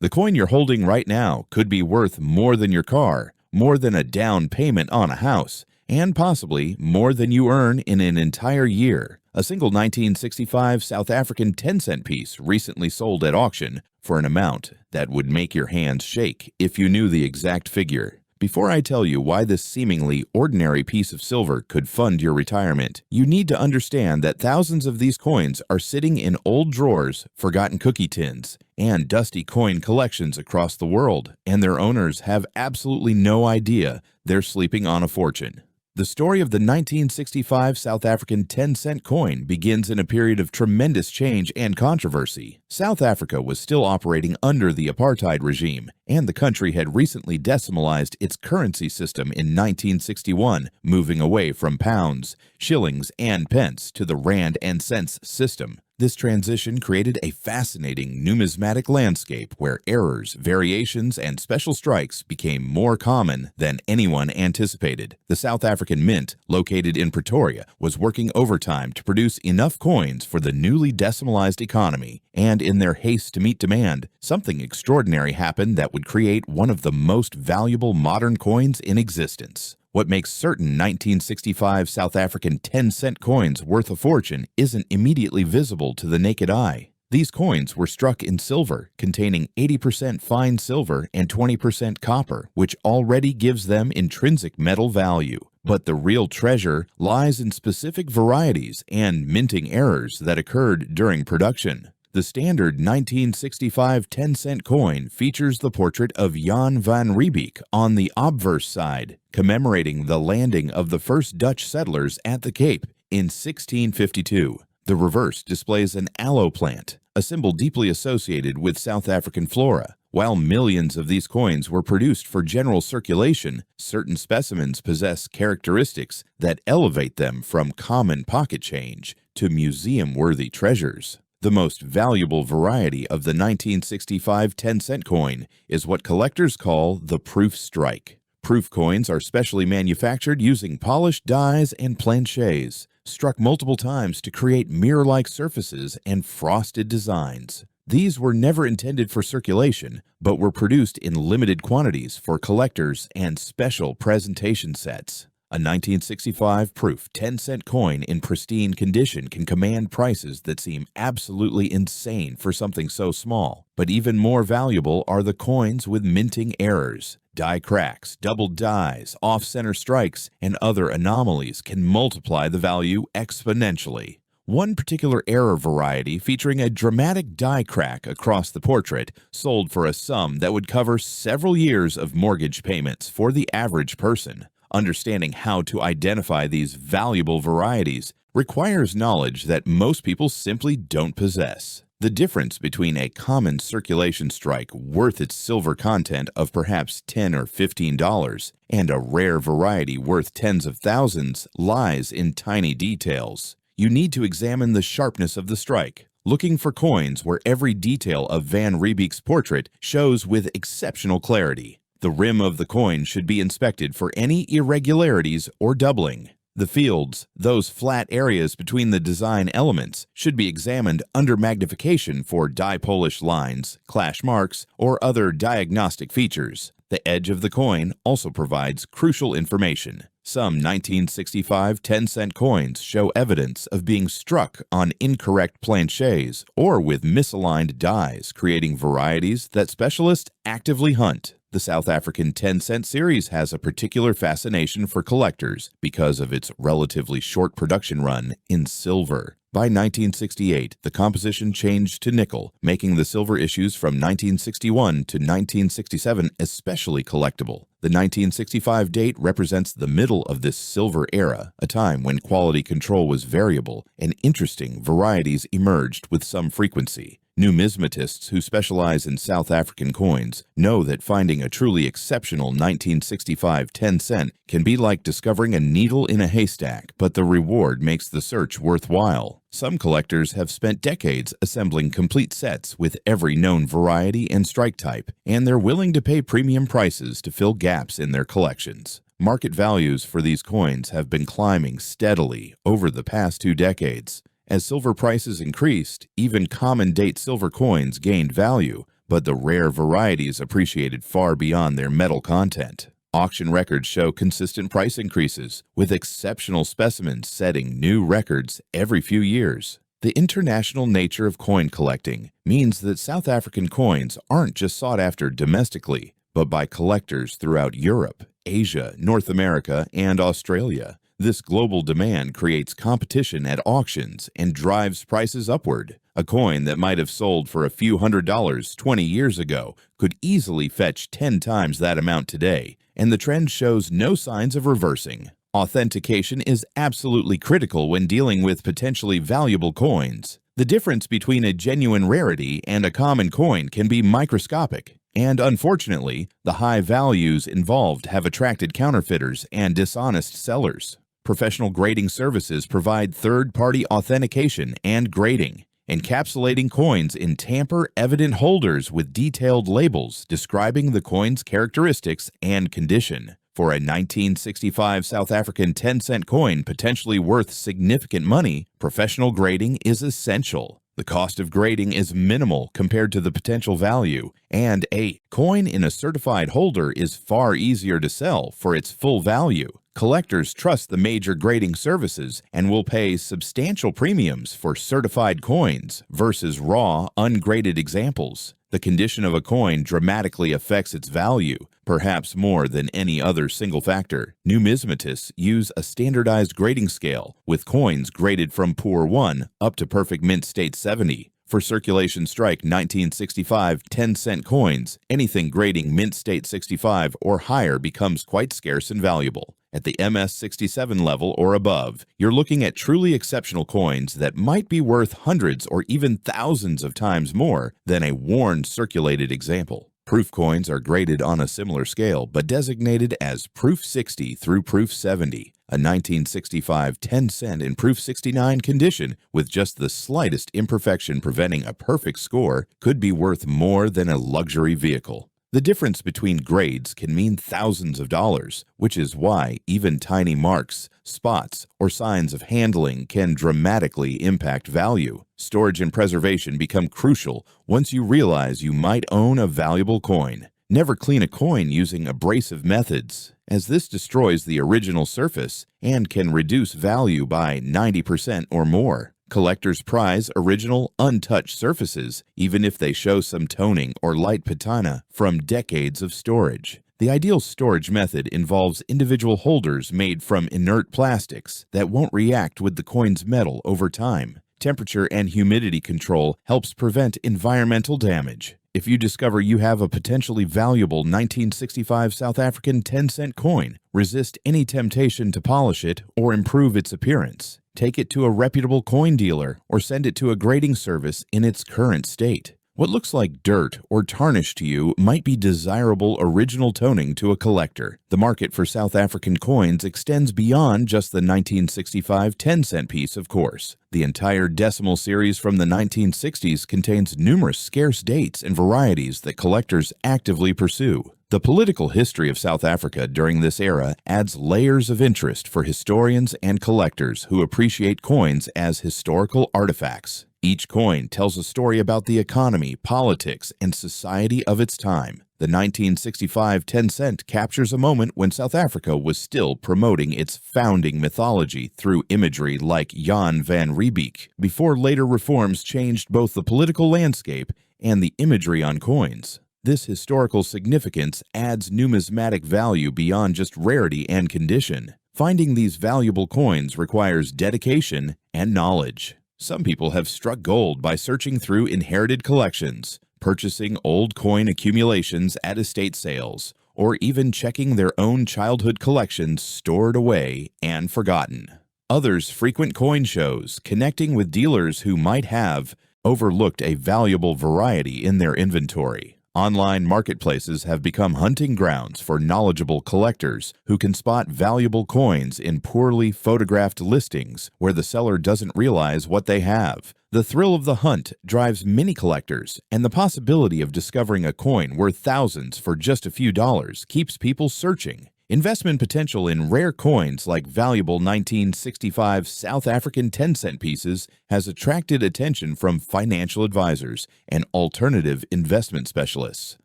The coin you're holding right now could be worth more than your car, more than a down payment on a house, and possibly more than you earn in an entire year. A single 1965 South African 10-cent piece recently sold at auction for an amount that would make your hands shake if you knew the exact figure. Before I tell you why this seemingly ordinary piece of silver could fund your retirement, you need to understand that thousands of these coins are sitting in old drawers, forgotten cookie tins, and dusty coin collections across the world, and their owners have absolutely no idea they're sleeping on a fortune. The story of the 1965 South African 10-cent coin begins in a period of tremendous change and controversy. South Africa was still operating under the apartheid regime, and the country had recently decimalized its currency system in 1961, moving away from pounds, shillings, and pence to the rand and cents system. This transition created a fascinating numismatic landscape where errors, variations, and special strikes became more common than anyone anticipated. The South African Mint, located in Pretoria, was working overtime to produce enough coins for the newly decimalized economy, and in their haste to meet demand, something extraordinary happened that would create one of the most valuable modern coins in existence. What makes certain 1965 South African 10-cent coins worth a fortune isn't immediately visible to the naked eye. These coins were struck in silver, containing 80% fine silver and 20% copper, which already gives them intrinsic metal value. But the real treasure lies in specific varieties and minting errors that occurred during production. The standard 1965 10-cent coin features the portrait of Jan van Riebeeck on the obverse side, commemorating the landing of the first Dutch settlers at the Cape in 1652. The reverse displays an aloe plant, a symbol deeply associated with South African flora. While millions of these coins were produced for general circulation, certain specimens possess characteristics that elevate them from common pocket change to museum-worthy treasures. The most valuable variety of the 1965 10-cent coin is what collectors call the proof strike. Proof coins are specially manufactured using polished dies and planchets, struck multiple times to create mirror-like surfaces and frosted designs. These were never intended for circulation, but were produced in limited quantities for collectors and special presentation sets. A 1965 proof 10-cent coin in pristine condition can command prices that seem absolutely insane for something so small. But even more valuable are the coins with minting errors. Die cracks, doubled dies, off-center strikes, and other anomalies can multiply the value exponentially. One particular error variety featuring a dramatic die crack across the portrait sold for a sum that would cover several years of mortgage payments for the average person. Understanding how to identify these valuable varieties requires knowledge that most people simply don't possess. The difference between a common circulation strike worth its silver content of perhaps $10 or $15 and a rare variety worth tens of thousands lies in tiny details. You need to examine the sharpness of the strike, looking for coins where every detail of Van Riebeeck's portrait shows with exceptional clarity. The rim of the coin should be inspected for any irregularities or doubling. The fields, those flat areas between the design elements, should be examined under magnification for die polish lines, clash marks, or other diagnostic features. The edge of the coin also provides crucial information. Some 1965 10-cent coins show evidence of being struck on incorrect planchets or with misaligned dies, creating varieties that specialists actively hunt. The South African 10-cent series has a particular fascination for collectors because of its relatively short production run in silver. By 1968, the composition changed to nickel, making the silver issues from 1961 to 1967 especially collectible. The 1965 date represents the middle of this silver era, a time when quality control was variable and interesting varieties emerged with some frequency. Numismatists who specialize in South African coins know that finding a truly exceptional 1965 10-cent can be like discovering a needle in a haystack, but the reward makes the search worthwhile. Some collectors have spent decades assembling complete sets with every known variety and strike type, and they're willing to pay premium prices to fill gaps in their collections. Market values for these coins have been climbing steadily over the past 2 decades. As silver prices increased, even common date silver coins gained value, but the rare varieties appreciated far beyond their metal content. Auction records show consistent price increases, with exceptional specimens setting new records every few years. The international nature of coin collecting means that South African coins aren't just sought after domestically, but by collectors throughout Europe, Asia, North America, and Australia. This global demand creates competition at auctions and drives prices upward. A coin that might have sold for a few $100s 20 years ago could easily fetch 10 times that amount today, and the trend shows no signs of reversing. Authentication is absolutely critical when dealing with potentially valuable coins. The difference between a genuine rarity and a common coin can be microscopic, and unfortunately, the high values involved have attracted counterfeiters and dishonest sellers. Professional grading services provide third-party authentication and grading, encapsulating coins in tamper-evident holders with detailed labels describing the coin's characteristics and condition. For a 1965 South African 10-cent coin potentially worth significant money, professional grading is essential. The cost of grading is minimal compared to the potential value, and a coin in a certified holder is far easier to sell for its full value. Collectors trust the major grading services and will pay substantial premiums for certified coins versus raw, ungraded examples. The condition of a coin dramatically affects its value, perhaps more than any other single factor. Numismatists use a standardized grading scale, with coins graded from Poor 1 up to Perfect Mint State 70. For circulation strike 1965 10-cent coins, anything grading Mint State 65 or higher becomes quite scarce and valuable. At the MS 67 level or above, you're looking at truly exceptional coins that might be worth hundreds or even thousands of times more than a worn circulated example. Proof coins are graded on a similar scale, but designated as Proof 60 through Proof 70. A 1965 10-cent in Proof 69 condition with just the slightest imperfection preventing a perfect score could be worth more than a luxury vehicle. The difference between grades can mean thousands of dollars, which is why even tiny marks, spots, or signs of handling can dramatically impact value. Storage and preservation become crucial once you realize you might own a valuable coin. Never clean a coin using abrasive methods, as this destroys the original surface and can reduce value by 90% or more. Collectors prize original, untouched surfaces, even if they show some toning or light patina from decades of storage. The ideal storage method involves individual holders made from inert plastics that won't react with the coin's metal over time. Temperature and humidity control helps prevent environmental damage. If you discover you have a potentially valuable 1965 South African 10-cent coin, resist any temptation to polish it or improve its appearance. Take it to a reputable coin dealer or send it to a grading service in its current state. What looks like dirt or tarnish to you might be desirable original toning to a collector. The market for South African coins extends beyond just the 1965 10-cent piece, of course. The entire decimal series from the 1960s contains numerous scarce dates and varieties that collectors actively pursue. The political history of South Africa during this era adds layers of interest for historians and collectors who appreciate coins as historical artifacts. Each coin tells a story about the economy, politics, and society of its time. The 1965 10-cent captures a moment when South Africa was still promoting its founding mythology through imagery like Jan van Riebeeck, before later reforms changed both the political landscape and the imagery on coins. This historical significance adds numismatic value beyond just rarity and condition. Finding these valuable coins requires dedication and knowledge. Some people have struck gold by searching through inherited collections, purchasing old coin accumulations at estate sales, or even checking their own childhood collections stored away and forgotten. Others frequent coin shows, connecting with dealers who might have overlooked a valuable variety in their inventory. Online marketplaces have become hunting grounds for knowledgeable collectors who can spot valuable coins in poorly photographed listings where the seller doesn't realize what they have. The thrill of the hunt drives many collectors, and the possibility of discovering a coin worth thousands for just a few dollars keeps people searching. Investment potential in rare coins like valuable 1965 South African 10-cent pieces has attracted attention from financial advisors and alternative investment specialists.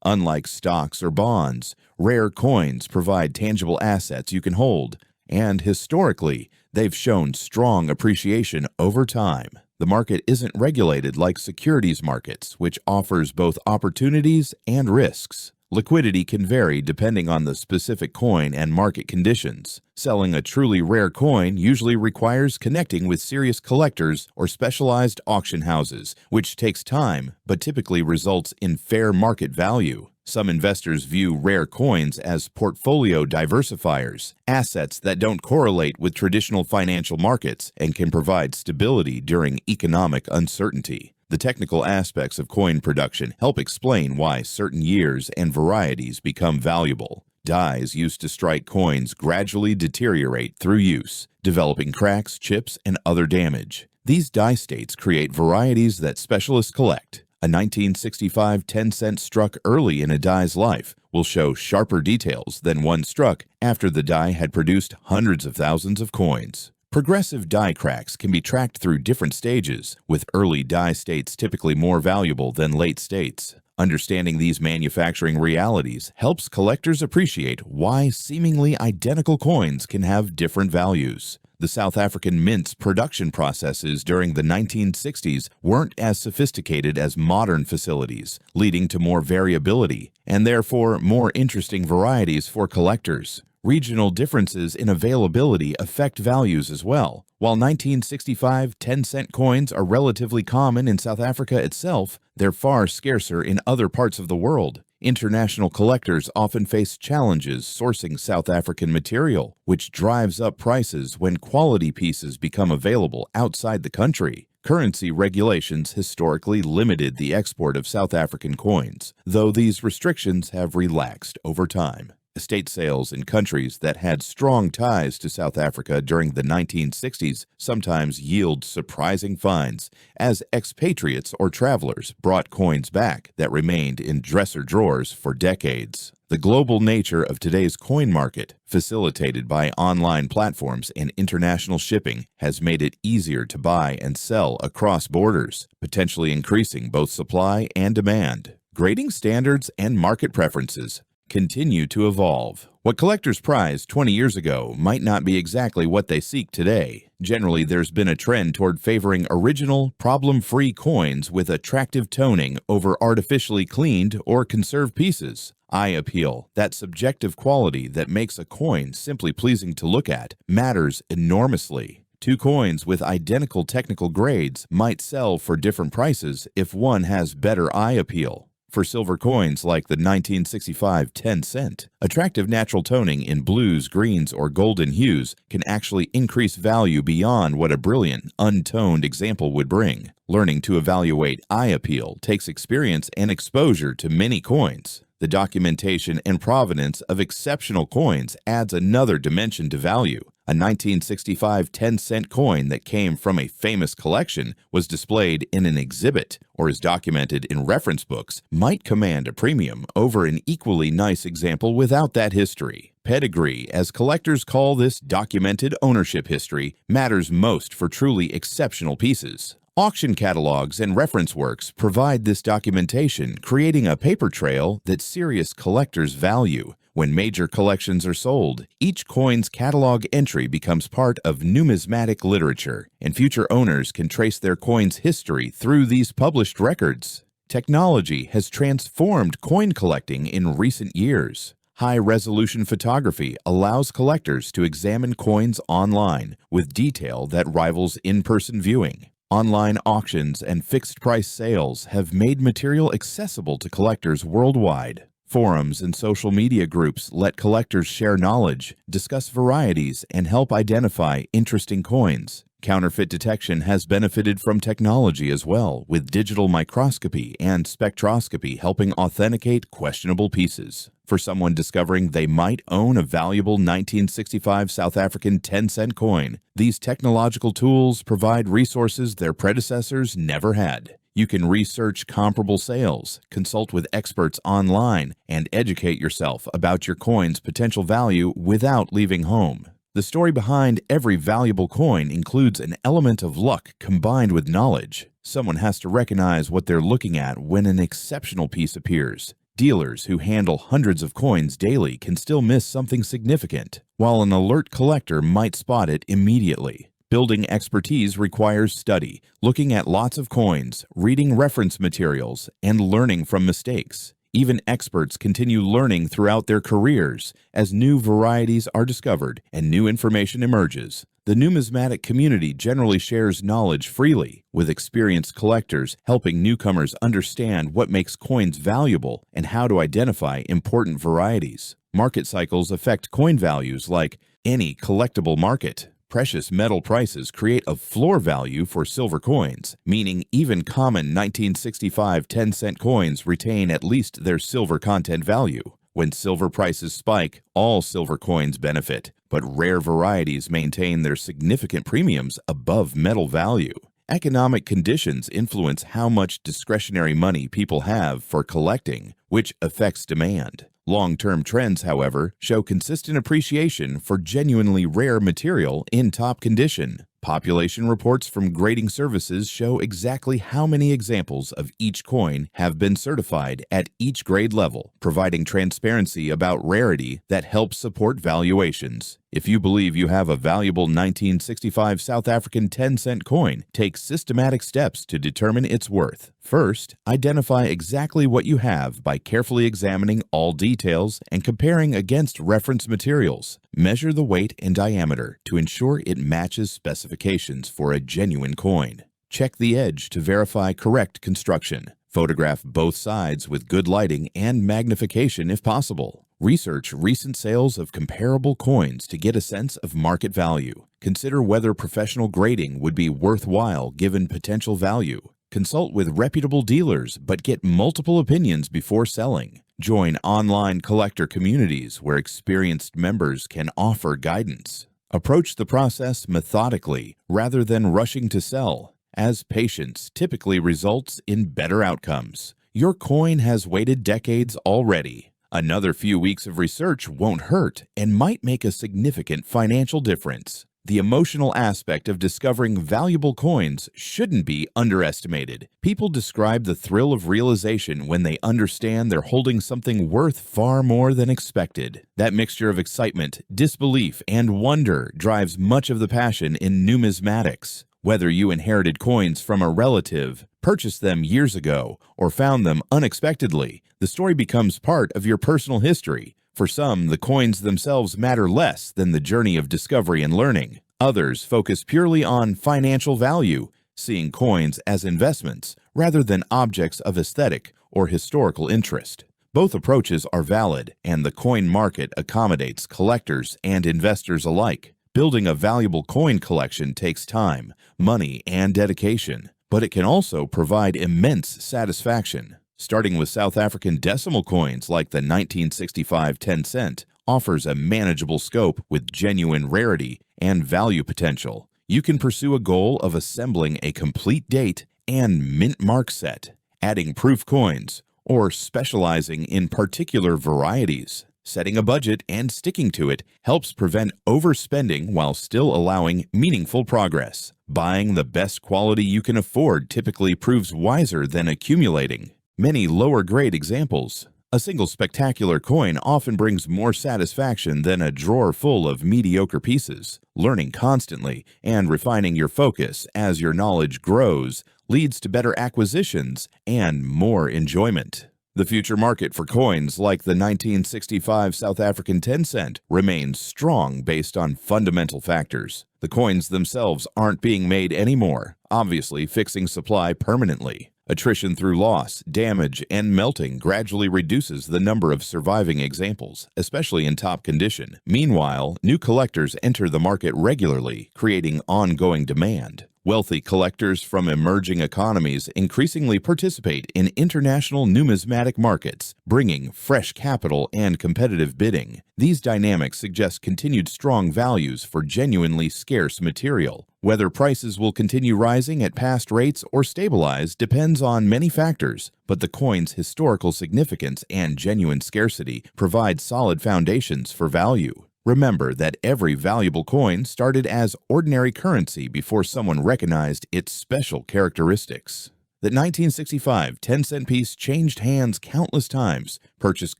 Unlike stocks or bonds, rare coins provide tangible assets you can hold, and historically, they've shown strong appreciation over time. The market isn't regulated like securities markets, which offers both opportunities and risks. Liquidity can vary depending on the specific coin and market conditions. Selling a truly rare coin usually requires connecting with serious collectors or specialized auction houses, which takes time but typically results in fair market value. Some investors view rare coins as portfolio diversifiers, assets that don't correlate with traditional financial markets and can provide stability during economic uncertainty. The technical aspects of coin production help explain why certain years and varieties become valuable. Dies used to strike coins gradually deteriorate through use, developing cracks, chips, and other damage. These die states create varieties that specialists collect. A 1965 10-cent struck early in a die's life will show sharper details than one struck after the die had produced hundreds of thousands of coins. Progressive die cracks can be tracked through different stages, with early die states typically more valuable than late states. Understanding these manufacturing realities helps collectors appreciate why seemingly identical coins can have different values. The South African Mint's production processes during the 1960s weren't as sophisticated as modern facilities, leading to more variability and therefore more interesting varieties for collectors. Regional differences in availability affect values as well. While 1965 10-cent coins are relatively common in South Africa itself, they're far scarcer in other parts of the world. International collectors often face challenges sourcing South African material, which drives up prices when quality pieces become available outside the country. Currency regulations historically limited the export of South African coins, though these restrictions have relaxed over time. Estate sales in countries that had strong ties to South Africa during the 1960s sometimes yield surprising finds, as expatriates or travelers brought coins back that remained in dresser drawers for decades. The global nature of today's coin market, facilitated by online platforms and international shipping, has made it easier to buy and sell across borders, potentially increasing both supply and demand. Grading standards and market preferences continue to evolve. What collectors prized 20 years ago might not be exactly what they seek today. Generally, there's been a trend toward favoring original, problem-free coins with attractive toning over artificially cleaned or conserved pieces. Eye appeal, that subjective quality that makes a coin simply pleasing to look at, matters enormously. Two coins with identical technical grades might sell for different prices if one has better eye appeal. For silver coins like the 1965 10-cent, attractive natural toning in blues, greens, or golden hues can actually increase value beyond what a brilliant, untoned example would bring. Learning to evaluate eye appeal takes experience and exposure to many coins. The documentation and provenance of exceptional coins adds another dimension to value. A 1965 10-cent coin that came from a famous collection was displayed in an exhibit or is documented in reference books might command a premium over an equally nice example without that history. Pedigree, as collectors call this documented ownership history, matters most for truly exceptional pieces. Auction catalogs and reference works provide this documentation, creating a paper trail that serious collectors value. When major collections are sold, each coin's catalog entry becomes part of numismatic literature, and future owners can trace their coin's history through these published records. Technology has transformed coin collecting in recent years. High-resolution photography allows collectors to examine coins online with detail that rivals in-person viewing. Online auctions and fixed-price sales have made material accessible to collectors worldwide. Forums and social media groups let collectors share knowledge, discuss varieties, and help identify interesting coins. Counterfeit detection has benefited from technology as well, with digital microscopy and spectroscopy helping authenticate questionable pieces. For someone discovering they might own a valuable 1965 South African 10-cent coin, these technological tools provide resources their predecessors never had. You can research comparable sales, consult with experts online, and educate yourself about your coin's potential value without leaving home. The story behind every valuable coin includes an element of luck combined with knowledge. Someone has to recognize what they're looking at when an exceptional piece appears. Dealers who handle hundreds of coins daily can still miss something significant, while an alert collector might spot it immediately. Building expertise requires study, looking at lots of coins, reading reference materials, and learning from mistakes. Even experts continue learning throughout their careers as new varieties are discovered and new information emerges. The numismatic community generally shares knowledge freely, with experienced collectors helping newcomers understand what makes coins valuable and how to identify important varieties. Market cycles affect coin values like any collectible market. Precious metal prices create a floor value for silver coins, meaning even common 1965 10-cent coins retain at least their silver content value. When silver prices spike, all silver coins benefit, but rare varieties maintain their significant premiums above metal value. Economic conditions influence how much discretionary money people have for collecting, which affects demand. Long-term trends, however, show consistent appreciation for genuinely rare material in top condition. Population reports from grading services show exactly how many examples of each coin have been certified at each grade level, providing transparency about rarity that helps support valuations. If you believe you have a valuable 1965 South African 10-cent coin, take systematic steps to determine its worth. First, identify exactly what you have by carefully examining all details and comparing against reference materials. Measure the weight and diameter to ensure it matches specifications for a genuine coin. Check the edge to verify correct construction. Photograph both sides with good lighting and magnification if possible. Research recent sales of comparable coins to get a sense of market value. Consider whether professional grading would be worthwhile given potential value. Consult with reputable dealers, but get multiple opinions before selling. Join online collector communities where experienced members can offer guidance. Approach the process methodically rather than rushing to sell, as patience typically results in better outcomes. Your coin has waited decades already. Another few weeks of research won't hurt and might make a significant financial difference. The emotional aspect of discovering valuable coins shouldn't be underestimated. People describe the thrill of realization when they understand they're holding something worth far more than expected. That mixture of excitement, disbelief, and wonder drives much of the passion in numismatics. Whether you inherited coins from a relative, purchased them years ago, or found them unexpectedly, the story becomes part of your personal history. For some, the coins themselves matter less than the journey of discovery and learning. Others focus purely on financial value, seeing coins as investments rather than objects of aesthetic or historical interest. Both approaches are valid, and the coin market accommodates collectors and investors alike. Building a valuable coin collection takes time, money, and dedication, but it can also provide immense satisfaction. Starting with South African decimal coins like the 1965 10-cent offers a manageable scope with genuine rarity and value potential. You can pursue a goal of assembling a complete date and mint mark set, adding proof coins, or specializing in particular varieties. Setting a budget and sticking to it helps prevent overspending while still allowing meaningful progress. Buying the best quality you can afford typically proves wiser than accumulating. Many lower-grade examples. A single spectacular coin often brings more satisfaction than a drawer full of mediocre pieces. Learning constantly and refining your focus as your knowledge grows leads to better acquisitions and more enjoyment. The future market for coins like the 1965 South African 10-cent remains strong based on fundamental factors. The coins themselves aren't being made anymore, obviously fixing supply permanently. Attrition through loss, damage, and melting gradually reduces the number of surviving examples, especially in top condition. Meanwhile, new collectors enter the market regularly, creating ongoing demand. Wealthy collectors from emerging economies increasingly participate in international numismatic markets, bringing fresh capital and competitive bidding. These dynamics suggest continued strong values for genuinely scarce material. Whether prices will continue rising at past rates or stabilize depends on many factors, but the coin's historical significance and genuine scarcity provide solid foundations for value. Remember that every valuable coin started as ordinary currency before someone recognized its special characteristics. The 1965 10-cent piece changed hands countless times, purchased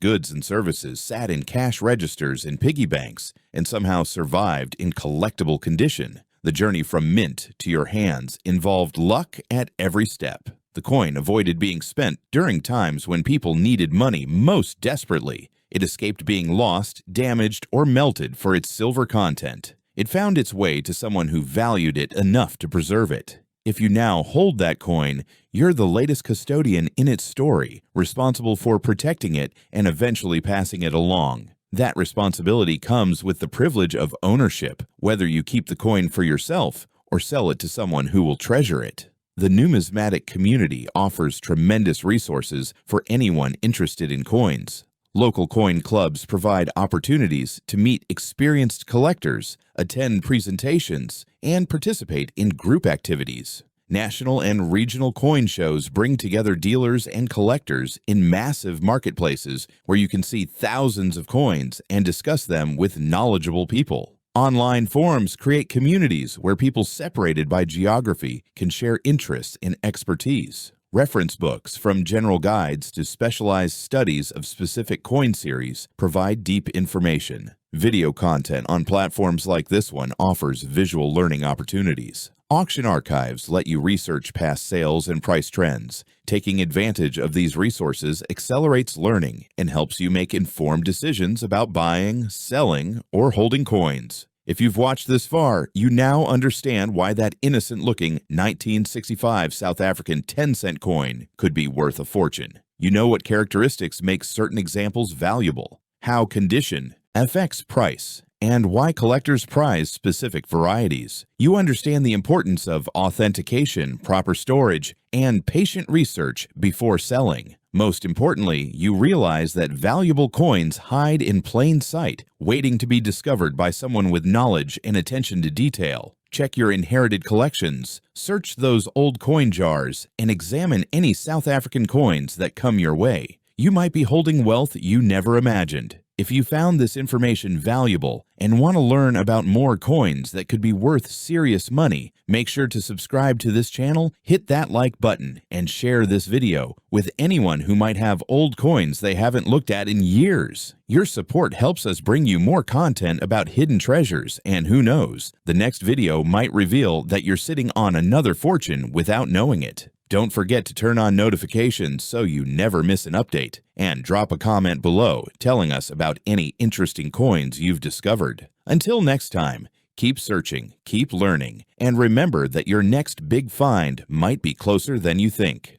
goods and services, sat in cash registers and piggy banks, and somehow survived in collectible condition. The journey from mint to your hands involved luck at every step. The coin avoided being spent during times when people needed money most desperately. It escaped being lost, damaged, or melted for its silver content. It found its way to someone who valued it enough to preserve it. If you now hold that coin, you're the latest custodian in its story, responsible for protecting it and eventually passing it along. That responsibility comes with the privilege of ownership, whether you keep the coin for yourself or sell it to someone who will treasure it. The numismatic community offers tremendous resources for anyone interested in coins. Local coin clubs provide opportunities to meet experienced collectors, attend presentations, and participate in group activities. National and regional coin shows bring together dealers and collectors in massive marketplaces where you can see thousands of coins and discuss them with knowledgeable people. Online forums create communities where people separated by geography can share interests and expertise. Reference books, from general guides to specialized studies of specific coin series, provide deep information. Video content on platforms like this one offers visual learning opportunities. Auction archives let you research past sales and price trends. Taking advantage of these resources accelerates learning and helps you make informed decisions about buying, selling, or holding coins. If you've watched this far, you now understand why that innocent-looking 1965 South African 10-cent coin could be worth a fortune. You know what characteristics make certain examples valuable, how condition affects price, and why collectors prize specific varieties. You understand the importance of authentication, proper storage, and patient research before selling. Most importantly, you realize that valuable coins hide in plain sight, waiting to be discovered by someone with knowledge and attention to detail. Check your inherited collections, search those old coin jars, and examine any South African coins that come your way. You might be holding wealth you never imagined. If you found this information valuable and want to learn about more coins that could be worth serious money, make sure to subscribe to this channel, hit that like button, and share this video with anyone who might have old coins they haven't looked at in years. Your support helps us bring you more content about hidden treasures, and who knows, the next video might reveal that you're sitting on another fortune without knowing it. Don't forget to turn on notifications so you never miss an update, and drop a comment below telling us about any interesting coins you've discovered. Until next time, keep searching, keep learning, and remember that your next big find might be closer than you think.